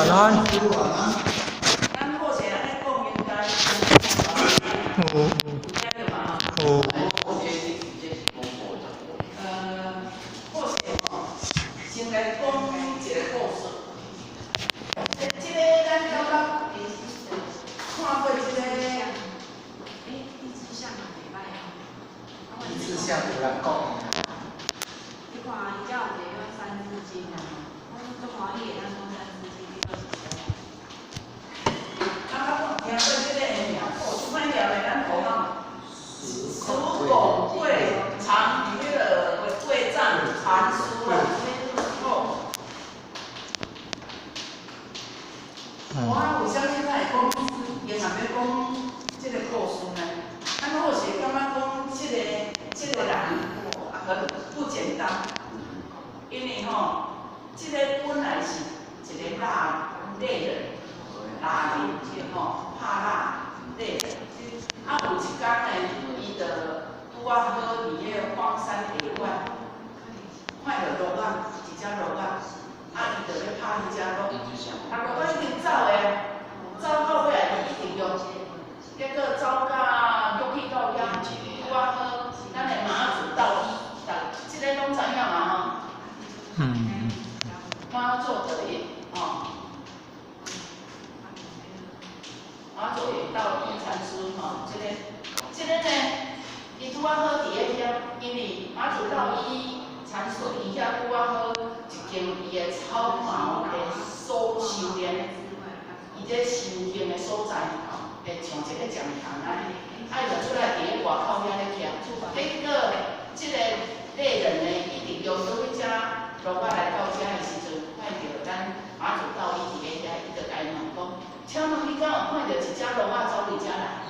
晚安。咱好势安尼讲应该有听到嘛？有。好势吼，先来讲一个故事。即个咱刚刚看过即个，一直向嘛袂歹哦。一直向有人讲。你看伊遮有一个三字经啊，我足欢喜的，咱讲三字经，你倒是知影。刚刚听过即个的名，出版了的咱头嘛，石拱会长于迄个会战传书啊，哦。我有啥物咱会讲，伊若要讲即个故事呢？咱好势感觉讲即个人很不简单，因为吼，即个本来是一个猎人，吼，拍猎人。啊，有一天呢，伊就拄啊好伫迄个荒山野外，看到鹿仔，一只鹿仔，啊，伊就要拍迄只鹿，啊，鹿仔已经走诶，走到尾来伊一直用，结果走到约去到遐，拄啊好，咱的马祖道一，即个拢知影嘛吼？马祖道一，吼。马祖道一参孙吼，即个呢，伊拄啊好伫个遐，因为马祖道一参孙伊遐拄啊好一间伊的草茅的所修炼，伊这修行的所在吼，会像一个讲堂安尼，啊伊就出来伫个外口遐咧徛，结果即个猎人呢，一直用到迄只鹿仔来到遮的时阵，看到咱马祖道一伫个遐，伊就甲伊问讲。请问你敢有看到一只鹿仔走伫遮来？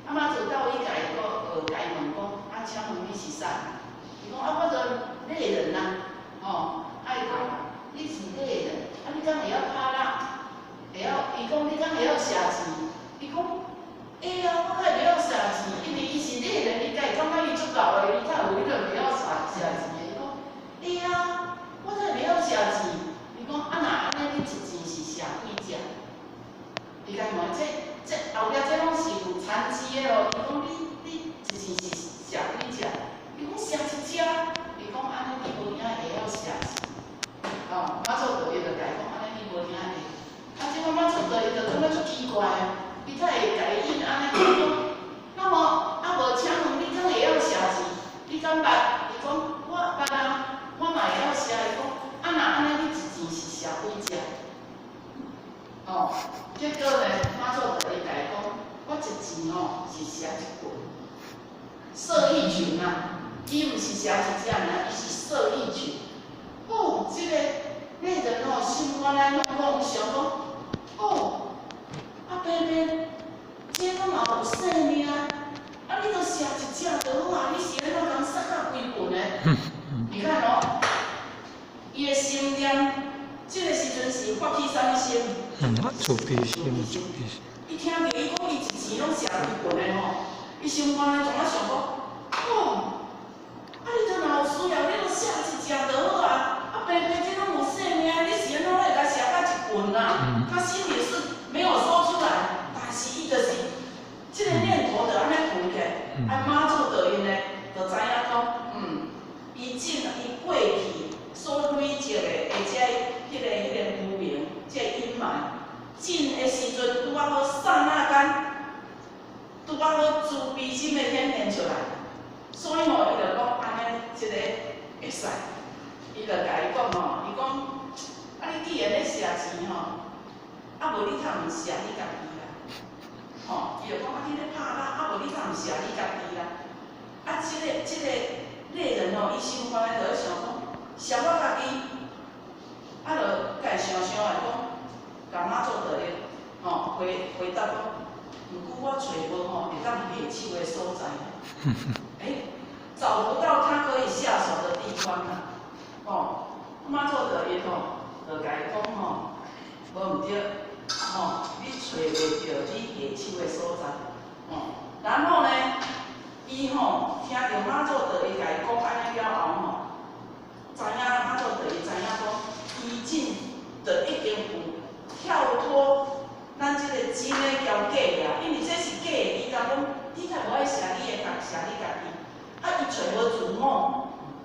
啊，马祖道伊甲伊甲伊问讲，啊，请问你是啥？伊讲啊，我做猎人啊，吼，啊，伊讲你是猎人，啊，你敢会晓拍蜡？会晓？伊讲你敢会晓射箭？伊讲，会啊，我敢会晓射箭，因为伊是猎人，伊家己感觉伊足够诶，伊才有迄个会晓射箭。伊讲，会啊，我才会晓射箭。伊讲啊，若安尼你一箭是射几只？伊甲伊问这后壁这拢是有残肢的咯，伊讲你一箭是射几只？伊讲射一只。伊讲安尼你无影会晓射箭。哦，马祖道伊就甲伊讲安尼你无影会。啊，即摆马祖道伊就感觉足奇怪，伊才会甲伊引安尼讲，那么啊无请问你敢会晓射箭？你敢捌？伊讲我捌啊，我嘛会晓射。伊讲啊若安尼你一箭是射几只？哦，结果呢，马祖道伊甲伊讲，我一箭吼是射一棍，射一群啊，伊毋是射一只尔，伊是射一群。哦，即个猎人吼心肝内拢讲想讲，哦，啊爸爸，这个嘛有生命，啊你著射一只就好啊，你是安怎共杀甲几棍呢？你看哦，伊的心念。即个时阵是发起啥物心？慈悲心，慈悲心。伊听着伊讲伊一箭拢射几棍的吼，伊心肝内从啊想讲，哦，啊你著若有需要，你著射一只就好啊。啊爸爸这拢有生命，你是安怎来甲射甲一棍啊？他心里是没有说出来，但是伊就是即个念头就安尼浮起，啊马祖道因呢，就知影讲，伊箭伊过去所累积的，而且。迄个无明，即个阴霾，进的时阵拄啊好刹那间，拄啊好慈悲心的显现出来，所以吼，伊就讲安尼，即个会使，伊就甲伊讲吼，伊讲，啊你既然咧射箭吼，啊无你通毋射你家己啦，吼，伊就讲啊你咧拍啦，啊无你通毋射你家己啦，啊即个猎人吼，伊心肝内就咧想讲，射我家己。啊，就家己想想来讲，甲马祖道伊吼回答讲，毋过我找无吼会当下手的所在，找不到他可以下手的地方啦，吼，马祖道伊吼就甲伊讲吼，无毋对，吼，你找袂着你下手的所在，吼，然后呢，伊吼听着马祖道伊甲伊讲安尼了后吼，知影马祖道伊知影讲。已经就已经有跳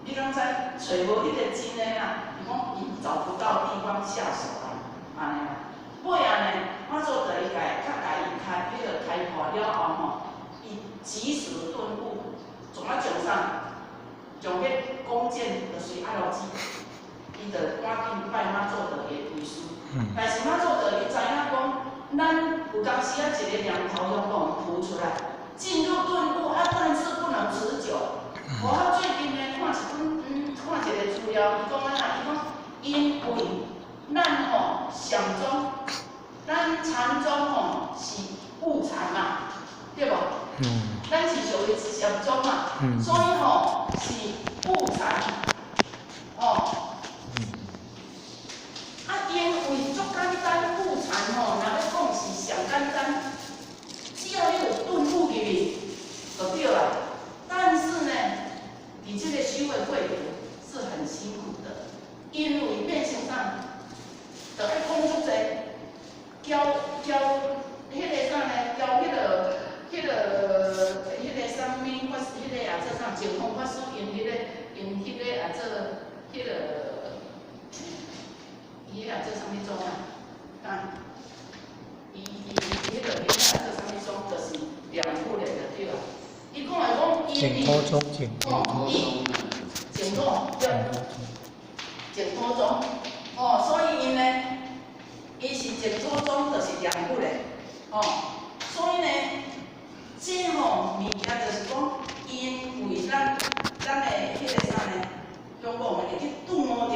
你拢知找无迄个真诶啦，伊讲伊找不到地方下手啊，安尼啊。尾仔呢，我做第一届，较甲伊开破了后吼，伊及时顿悟，从啊从啥？从迄弓箭就是爱落子，伊就赶紧拜妈祖的会归师。但是妈祖的伊知影讲，咱有当时啊一个念头要讲吐出来，进入顿悟啊，但是不能持久。我最近呢看一个资料，伊讲安怎？伊讲因为咱吼上宗，咱禅宗吼是悟禅嘛，对无？咱是属于上宗嘛，所以吼是悟禅，哦。啊，因为足简单悟禅吼，若要讲是上简单，只要你有顿悟入去就对了。但是呢，你这个修的过程是很辛苦的，因为变成啥，就爱讲足济，交迄个啥呢？交迄个啥物法，迄个啊做啥？净空法师因迄个啊做迄个，伊啊做啥物宗啊？啊，伊迄个啊做啥物宗？就是两不两的对啦。伊讲来讲，净土宗，净土宗，净土对，净土宗。哦，所以因呢，伊是净土宗，就是两不的。哦，所以呢，这吼物件就是讲，因为咱的迄个啥呢，中国我们会去触摸着，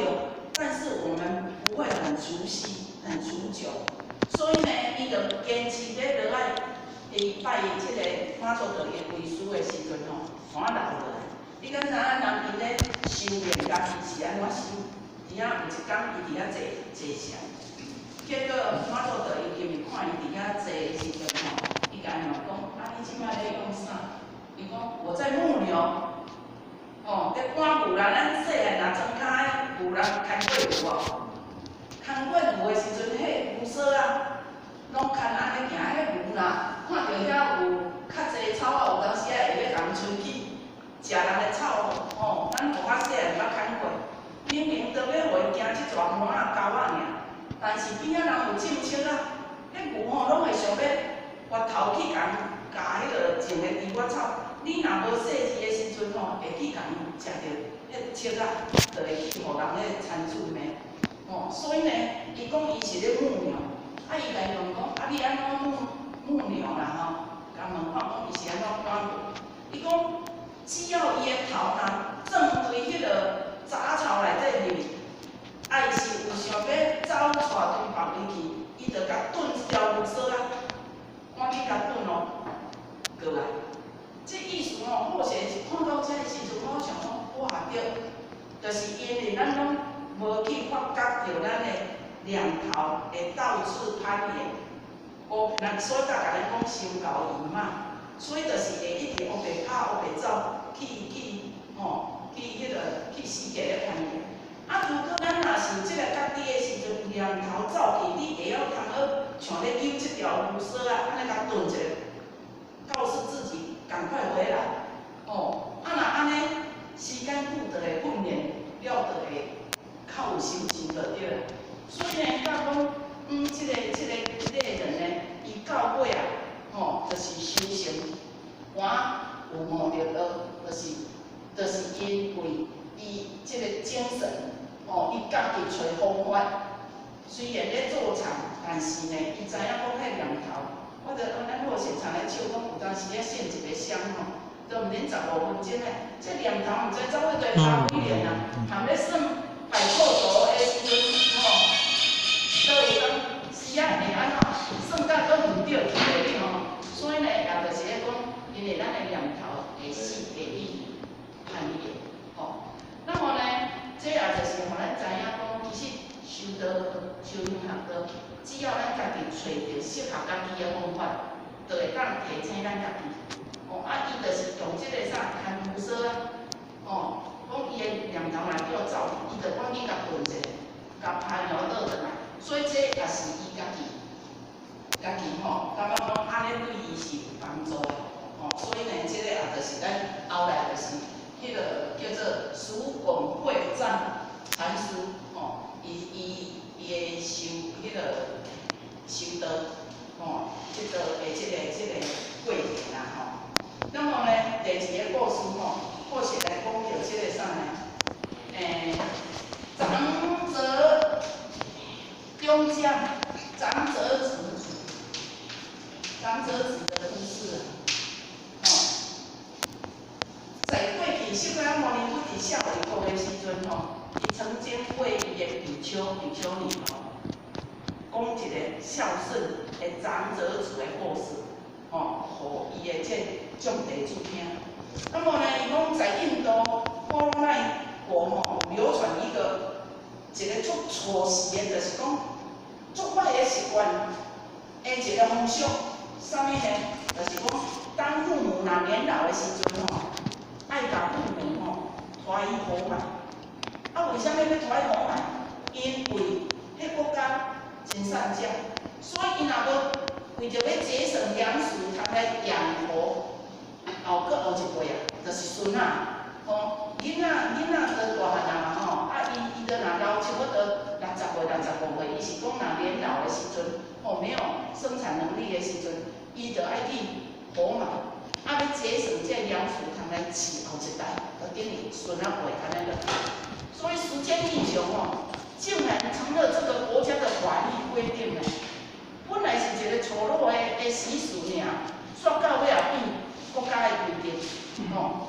但是我们不会很熟悉、很持久。所以呢，伊就坚持咧落来。伊拜即个妈祖道的归师的时阵吼，互我留落来。你敢知影人因咧修炼家己是安怎修？伫遐有一天伊伫遐坐禅，结果妈祖道伊今日看伊伫遐坐的时阵吼，伊甲伊问讲：啊，你即摆咧用啥？伊讲我在木牛。哦，咧赶牛啦，咱细汉若庄脚牛人牵过牛无？牵过牛的时阵，迄牛梢啊，拢牵安尼行，迄牛啦。看到遐有较济草啊，有当时啊会咧共吹起，食人的草哦，咱从较细汉捌牵过。明明都要互伊行即逝满啊沟仔尔，但是边仔人有种树啊，迄牛吼拢会想要挖头去甲迄个种的猪骨草。你若无细致的时阵吼，会去甲伊食着迄树啊，就会去互人咧参主呢。哦，所以呢，伊讲伊是咧牧羊，啊伊来问讲，啊你安怎牧牛啦吼，甲问看讲伊是安怎管理？伊讲只要伊的头若种对迄个杂草内底入，爱是有想要走带对别位去，伊就甲炖一条牛梢啊，赶紧甲炖哦，过来。这意思哦，或者是看到这时阵，我想讲，哇对，就是因为咱拢无去发觉着咱的念头会到处攀岩。哦，所以甲咱讲心高赢嘛，所以就是会一直乌白拍乌白走，去世界咧攀岩。啊，如果咱若是即个角低的时阵，念头走去，你会晓通好像咧揪即条牛梢啊，安尼甲顿一下，告诉自己赶快回来。哦，啊若安尼时间久就会训练了，就会较有心情就对了。所以呢，甲讲。即个人呢，伊到尾啊，吼，就是修行，我有悟着就是因为伊即个精神，吼，伊家己找方法。虽然咧做禅，但是呢，伊知影讲迄念头，我着咱如果现场咧笑讲，有当时咧现一个香吼，都毋免15分钟咧，这念头毋知走去对拍几年啊，含咧算百块图的时阵，吼。所以讲，时啊会安怎算甲搁毋对去袂哩吼，所以呢，也就是咧讲，因为咱的念头会死会离叛逆吼。那么呢，这也就是互咱知影讲，其实修道、修行学道，只要咱家己找着适合家己的方法，就会当提醒咱家己。哦，啊，伊就是用即个啥牵牛梢啊，哦，讲伊的念头若叫走，伊就赶紧甲顿者，甲拍鸟倒转来。所以这也是伊家己吼，感觉讲安尼对伊是有帮助的，吼。所以呢，这个也就是咱后来就是迄个叫做蜀滚会战禅师吼，伊会修迄个修道吼，即个过程啦吼。那么呢，第二个故事吼，或是来讲到即个啥呢？长者中将长者子的故事啊。在过去释迦牟尼佛伫少年国的时阵吼，伊曾经为伊的比丘尼讲一个孝顺的长者子的故事，互伊的这众弟子听。那么呢，伊讲在印度波罗奈国吼，流传一个足错事的，就是讲足歹的习惯的一个风俗。啥物呢？就是讲，当父母若年老的时阵吼，爱甲父母吼拖伊好脉。啊，为啥物要拖伊好脉？因为迄国家真善良，所以伊若要为着要节省粮食，通来养活后一辈啊，就是孙仔。囡仔都大汉啊嘛吼，啊伊都若老差不多60岁、65岁，伊是讲若年老的时阵，没有生产能力的时阵，伊就爱去好嘛，啊要节省这粮食，通来饲后一代，就等于孙仔辈安尼个。所以时间一久竟然成了这个国家的法律规定呢。本来是一个错误的习俗尔，煞到尾也变国家的规定，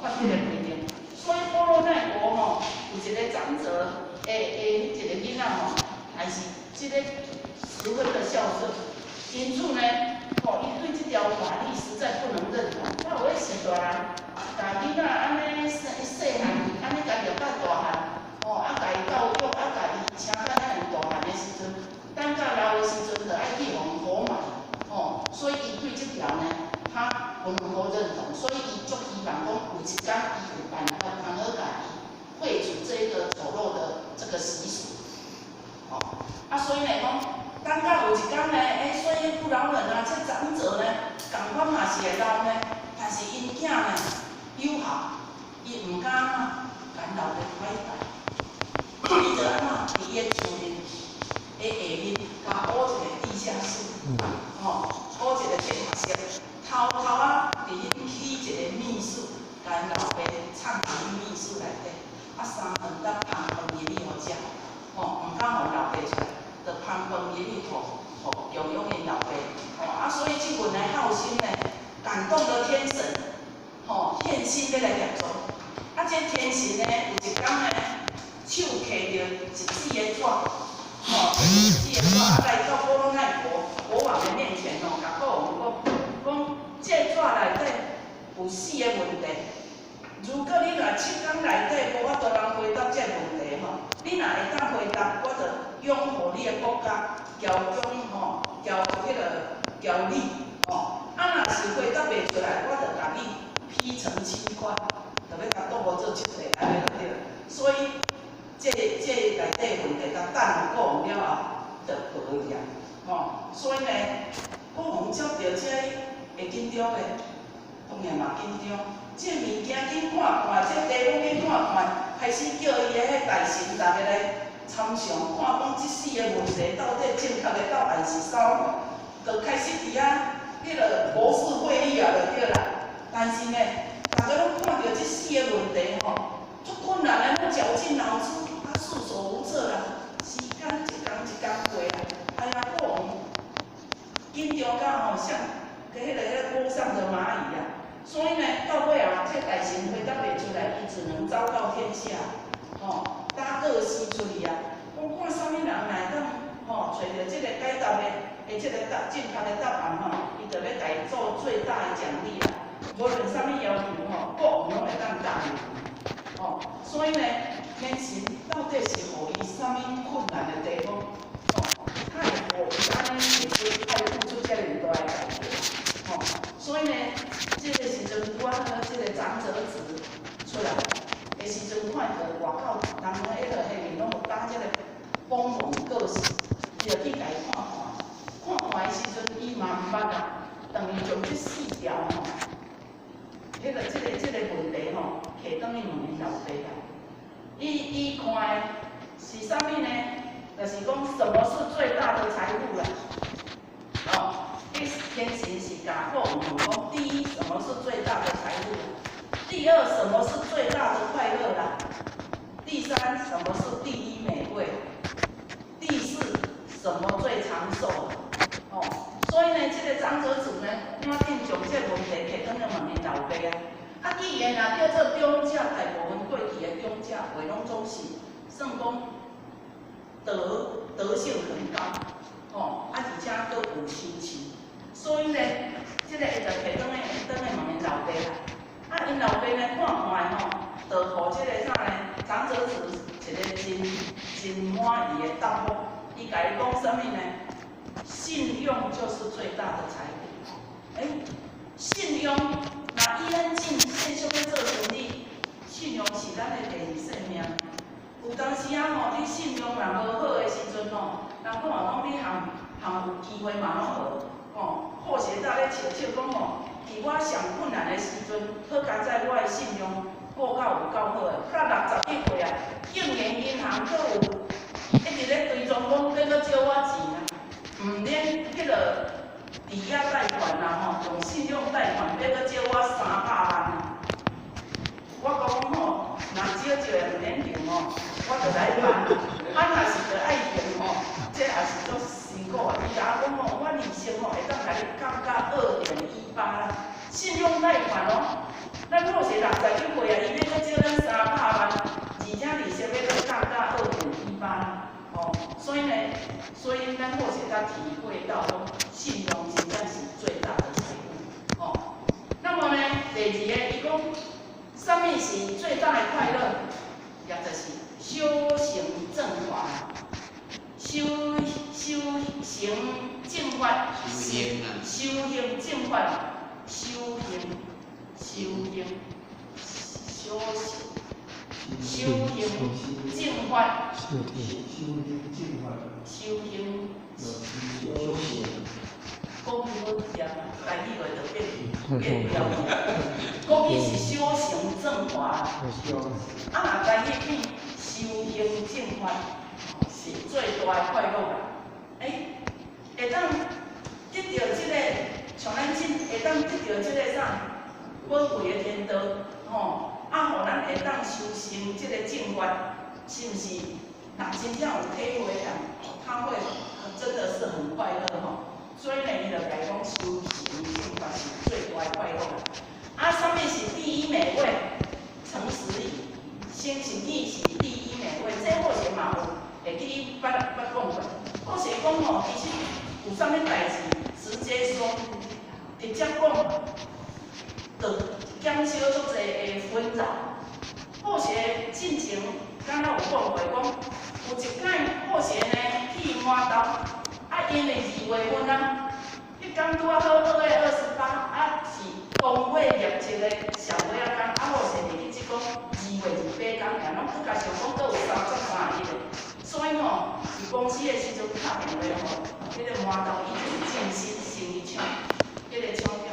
法律的规定。所以波罗奈国有一个长者的一个囡仔还是这个十分的孝顺，因此呢，伊对这条法律实在不能认同。我有咧是大人，甲囡仔安尼细汉，安尼家己到大汉，啊家己教育，啊家己请到安尼大汉的时阵，等到老的时阵就爱去互好嘛，所以伊对这条呢，他不能够认同，所以伊足希望讲有一天伊有办法通好家己废除这一个丑陋的这个习俗，所以呢讲，等到有一天呢，岁月不饶人啊，这长者呢，共款嘛是会老呢，但是因囝呢有效，伊唔敢干老的歹代，伊就安怎伫伊的厝面的下面加补一个地下室，补一个地下室，偷伫迄起一个秘书，甲因老爸藏伫秘书内底，三顿当烹饭入去互食，唔敢互老爸出来，就烹饭入去互供养因老爸，所以这份的孝心呢，感动了天神，现心要来协助。这天神呢，有一天呢，手摕着一纸的纸，一纸的纸来到波罗奈国王的面前甲国王讲，这纸内底有4个问题，如果你若7天内底无法度通回答这问题你若会当回答，我就拥护你的国家，交你，若是回答袂出来，我就甲你批成轻快，就要甲倒无做这个，安尼就对了。所以这内底问题，甲等候国王了后，就无去啊。所以呢，国王接到这会紧张的，当然嘛紧张。这物件紧看看，这地方紧看看，开始叫伊的迄大臣逐个来参详，看讲这4个问题到底正确的答案是啥，就开始伫迄个国事会议啊，就对啦。但是呢，大家拢看到这4个问题足困难的，拢绞尽脑汁，束手无策啦。时间一天过啦，哎呀，国王紧张到像迄个锅上的蚂蚁啊。所以呢，到尾这大臣回答袂出来，伊只能昭告天下，搭个西出去啊。讲看啥物人来当找到这个解答的这个正确的答案伊就要甲伊做最大的奖励啦。无论啥物要求国王拢会当答应。所以呢，天神到底是互伊啥物困难的地方？他会互伊安尼会去爱付出遮尔大的代价。所以呢，这个时阵拄好这个长者子出来的时阵，看到外口人们迄落下面拢有打这个封蒙告示，伊就去甲伊看看的时阵，伊嘛毋捌啊，等于从这4条这个问题摕转去问因老爸啦。伊看的是啥物呢？就是讲什么是最大的财富啦？哦，伊天行是甲我问讲，第一，什么是最大的财富？第二，什么是最大的快乐啦？第三，什么是第一美味？第四，什么最长寿？哦，所以呢，这个长者主呢，赶紧将这问题摕转去问因老爸啊。啊，既然啊叫做中者，大部分过去的中者话拢总是算讲德性很高，哦，啊而且佫有修持，所以呢，这个伊就摕转去问因老爸啦。啊，因老爸呢看看吼，就互这个啥呢？长者主一个真满意的答复，伊甲伊讲啥物呢？信用就是最大的财富。信用，那以咱继续要做生意，信用是咱的第二生命。有当时啊吼，你信用若无好的时阵吼，人讲话讲你项有机会嘛拢无，吼，好势搭咧笑笑讲吼，伫我上困难的时阵，好佳在我的信用顾到有够好的，到61岁啊，竟然银行佫有一直咧追踪讲要佫借我钱啊，免迄个抵押贷款啦吼，用信用贷款要佫借我300万啊。我讲吼，若少借2年前吼，我就来办。啊，若是着爱用吼，这也是足辛苦的。伊甲我讲吼，我利息吼会当甲你降到2.18啦。信用贷款哦，咱好势61岁啊，伊要佫借咱300万，而且利息要佫降到2.18啦。哦，所以咱好势才体会到讲，信用真正是最大的财富。哦，那么呢，第二个伊讲。什么是最大的快乐？也就是修行正法，修行正法，修行正法，修行正法，讲起好听啊，台语话就变了。讲起是修行正法，啊，台语变修行正法是最大的快乐啦。会当得到这个，像咱会当得到这个啥宝贵的天道，吼，啊，互咱会当修行这个正法，是毋是？若真正有体会啊，他会真的是很快乐吼。所以呢，伊就甲伊讲修行正法是最大的快乐啦。啊，啥物是第一美味？诚实语，先生意是第一美味。这好势嘛有，会记伊捌讲过。好势讲吼，其实有啥物代志，直接说，直接讲，就减少足侪的纷扰。好势进前，敢若有讲过，讲有一摆好势呢去满岛。啊，因为2月份啊，迄天拄啊好2月28，啊是工会业绩的上尾啊天，啊好势入去即个2月28天，然拢佫加上讲佫有33日的，所以吼，伫公司的时阵打电话吼，迄个满岛已经尽心生意厂，迄个厂长，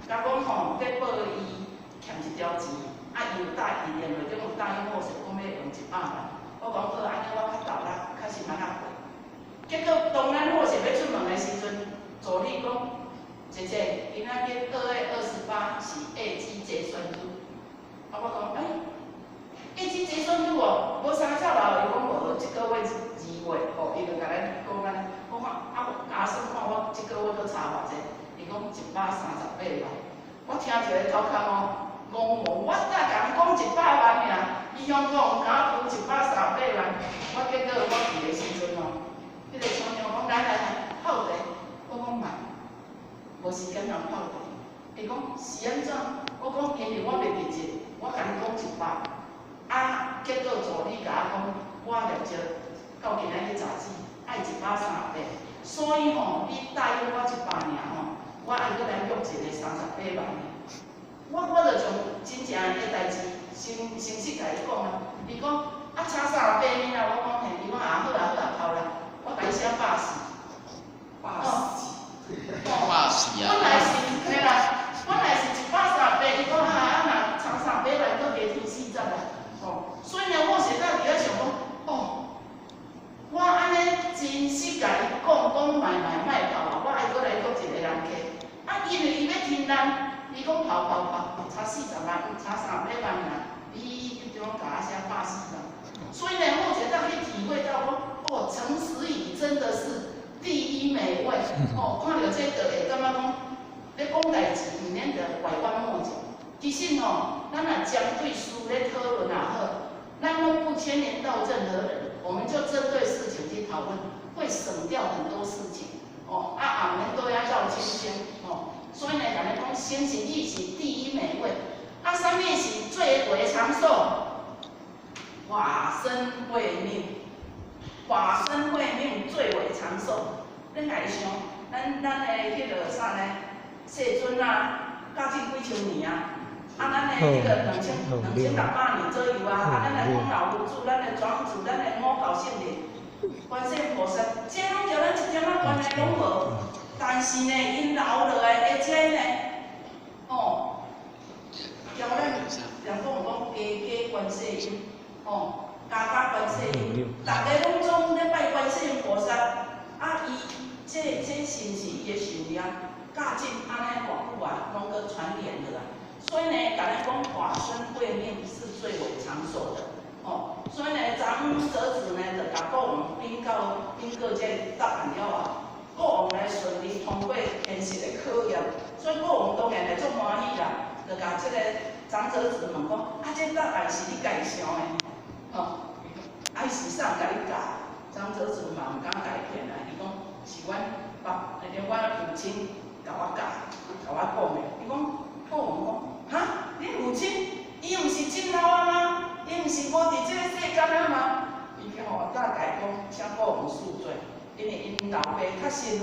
甲讲吼要报伊欠1条钱，啊伊有答应电话中有答应好势讲要用100万，我讲好，安尼我较投啦，较心安那过。结果当咱好势要出门的时阵，助理讲，姐姐，今仔日2月28是下基节选举。啊，我讲，下基节选举哦，无三照老，伊讲无，即个月2月，吼，伊就甲咱讲咱，我看啊，打算看我即个月搁差偌济，伊讲138万。我听一个头壳哦，戆懵，我才甲讲100万尔，伊向讲敢付138万，我结果我去的时阵哦。迄个厂长讲来，泡茶。我讲慢，无时间通泡茶。伊讲是安怎？我讲因为我袂记节，我甲你讲100。啊，结果助理甲我讲，我业绩到今仔日杂志爱138，所以吼，你答应我100尔吼，我爱搁来约一个38万的。我就从真正个代志诚实甲伊讲啊。伊讲啊，差38年啊，我讲嘿，伊讲啊好啦，泡啦。我甲伊写80是啊。本来是，嘿啦，本来是138，伊讲啊，若差300万，佫加添差300万啦，比迄种甲写80啦。所以呢，我觉得去体会到讲，陈时宜真的是第一美味。看到这个会感觉讲，咧讲代志里面的拐弯抹角。其实咱若针对书咧讨论也好，咱拢不牵连到任何人，我们就针对事情去讨论，会省掉很多事情。后面都要绕圈圈。所以呢，咱们讲先行义是第一美味。啥物是最为长寿？法身慧命，法身慧命最为长寿。恁来想，咱的迄个啥呢？世尊啊，教这几千年啊，咱的迄个2600年左右啊，咱的广老佛祖、咱的庄主、咱的五教圣人、观世音菩萨，这拢叫咱一点仔关系拢无。但是呢，因留落来的这呢，叫咱人讲加观世音，加观世音，大家拢总咧拜观世音菩萨，伊这是毋是伊的信仰？教进安尼偌久啊，拢个传连的啦。所以呢，甲咱讲法身慧命是最为长寿的。所以呢，长者子呢就甲国王禀告这答案了啊。国王呢顺利通过现实的考验，所以国王当然会足欢喜啦，就甲这个长者子问讲：这答案是你家己想的？是啥甲你教？长者子嘛毋敢家骗啦，伊讲是阮父亲甲我教，甲我讲的。伊讲国王讲：恁父亲伊毋是真老啊吗？伊毋是无伫这个世间啊吗？伊大概讲请国王恕罪。因为因老爸确实已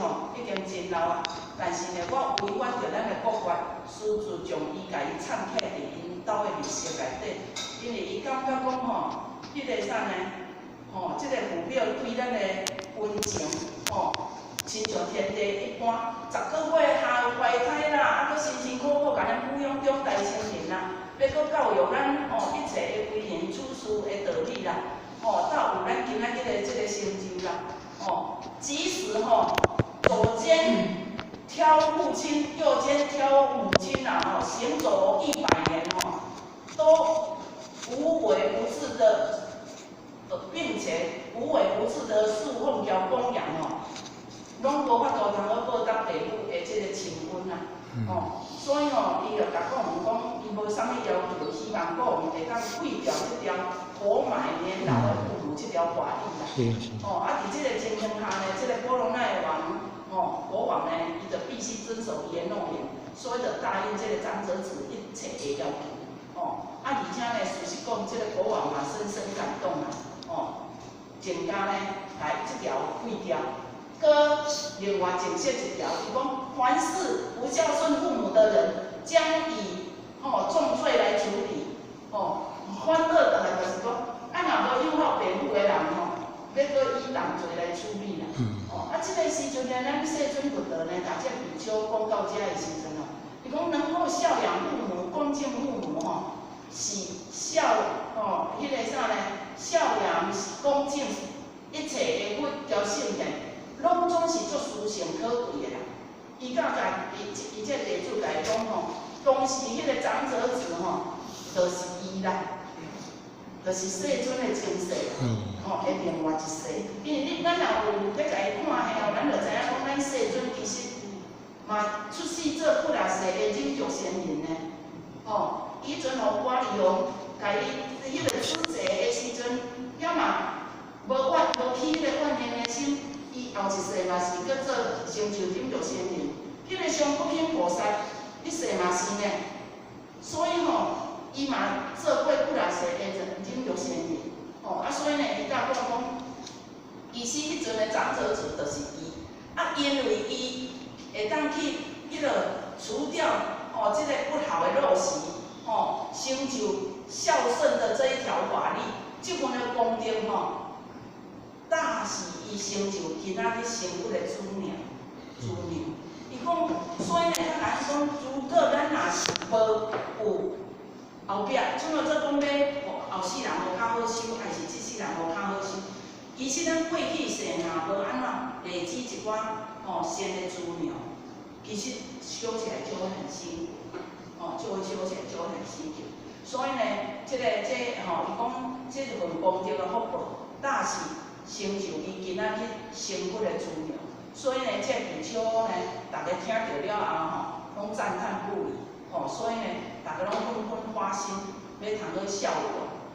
经真老啊，但是呢，我违反着咱的国法，私自将伊家己掺起伫因兜的密室内底，因为伊感觉讲迄个啥呢？即个父表对咱的温情亲像天地一般。10个月下怀胎啦，搁辛辛苦苦甲咱抚养长大成人啦，要搁教育咱一切的为人处事的道理啦，才有咱今仔日的这个成就啦。即使左肩挑父亲，右肩挑母亲啊，行走100年都无微不至的，并且无微不至的侍奉交供养拢无法度通报答父母的这个情分啊。所以伊就甲国王讲，伊无啥物要求，希望国王会当废掉这条活埋年老的妇孺这条法律啦。伫这个情形下呢，这个波隆奈王国王呢，伊就必须遵守伊的诺言，所以就答应这个长者子一切的要求。而且呢，事实讲，这个国王嘛深深感动啦。增加呢，来这条废掉。搁另外增设一条，伊讲凡是不孝顺父母的人，将以重罪来处理。反恶的来就是讲，若无友好父母的人要搁以重罪来处理啦。这个时阵呢，咱世尊佛陀呢，把这比丘讲到这的时阵伊讲能够孝养父母、恭敬父母是迄个啥呢？孝养恭敬一切的佛条圣言。拢总是足殊胜可贵的啦。伊这地主来讲当时迄个长者子就是伊啦，就是世尊的前世的另外一世。因为咱若有要家己看下咱就知影讲咱世尊其实嘛出世做几啊世的忍辱仙人呢。以前互瓜利王家己迄个出世的时阵，要嘛无起迄个怨念的心。伊后一世嘛是叫做成就忍辱仙人，迄个上不轻菩萨，一世嘛是呢。所以伊嘛做过几啊世的忍辱仙人。所以呢，伊甲我讲，其实迄阵的长者子就是伊。因为伊会当去迄个除掉这个不好的陋习，成就孝顺的这一条法律，这份的功德大是伊成就今仔日生活的资粮。伊讲，所以呢，咱讲，如果咱若是无有后壁，像做讲要后世人无较好修，还是这世人无较好修，其实咱过去世若无安怎累积一寡善的资粮，其实修起来就会很辛苦。就会小钱死去。所以呢，这伊讲这一份功德的福报，大是成就伊今仔日生活的资粮。所以呢，这比丘呢，大家听到了后拢赞叹不已。所以呢，大家拢纷纷发心，要通好效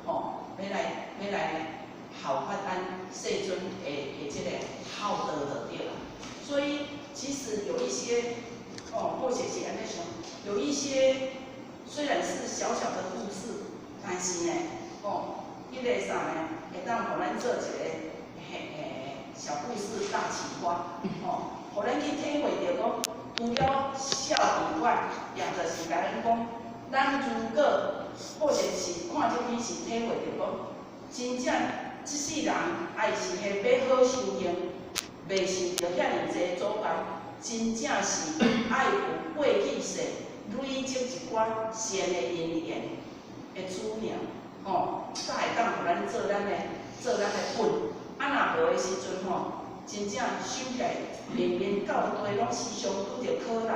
果，要来效法咱世尊的这个好德的对啦。所以其实有一些或者是安尼想，有一些虽然是小小的故事，但是呢，迄个啥呢，会当互咱做一个小故事大启发，互咱去体会到讲，除了孝以外，也就是甲咱讲，咱如果或者是看这篇是体会到讲，真正即世人爱是下要好修行，袂是着遐尼济阻碍，真正是爱有过去世累积一寡善的因缘的资粮，才会当互咱做咱的本。若无的时阵真正修起来面面到地拢时常拄着困难，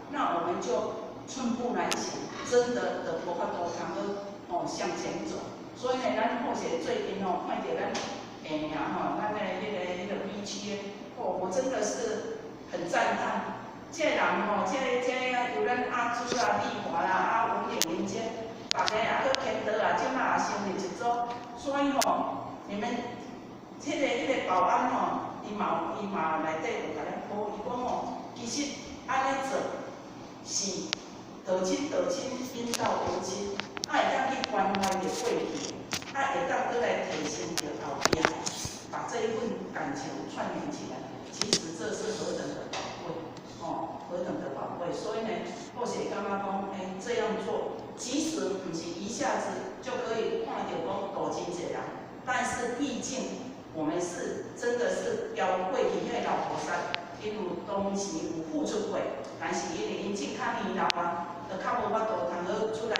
那我们就寸步难行，真的无法度通好向前走。所以呢，咱或许最近看到咱咱的迄个B区我真的是很赞叹。这人这有咱阿朱啊、丽华啦、文玲玲这，大家也搁牵倒啊，即马也成立一组。所以你们迄个保安伊嘛内底有甲咱讲，伊讲其实安尼做是道亲引导道亲，会当去关怀着过去，会当搁来提升着后壁，把这一份感情串联起来。其实这是何等的宝贵，何等的宝贵。所以呢，或许感觉讲，这样做，即使不是一下子就可以看到讲多真济人，但是毕竟我们是真的是标过去迄个老菩萨，因有当时有付出过，但是因为因这较年老啊，就较无法度通好出来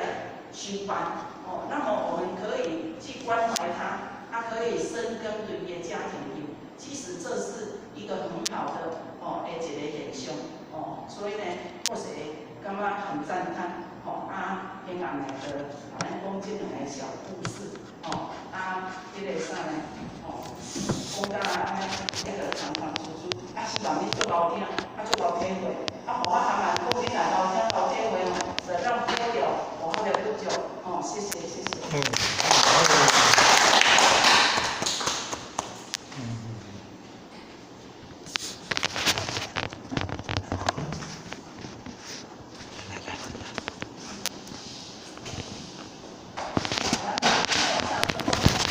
修办，那么我们可以去关怀他，可以深耕对伊的家庭里。其实这是一个很好的一个现象，所以呢，或许感觉很赞叹，平安来的咱讲这两个小故事，迄个啥呢，讲到安尼，那个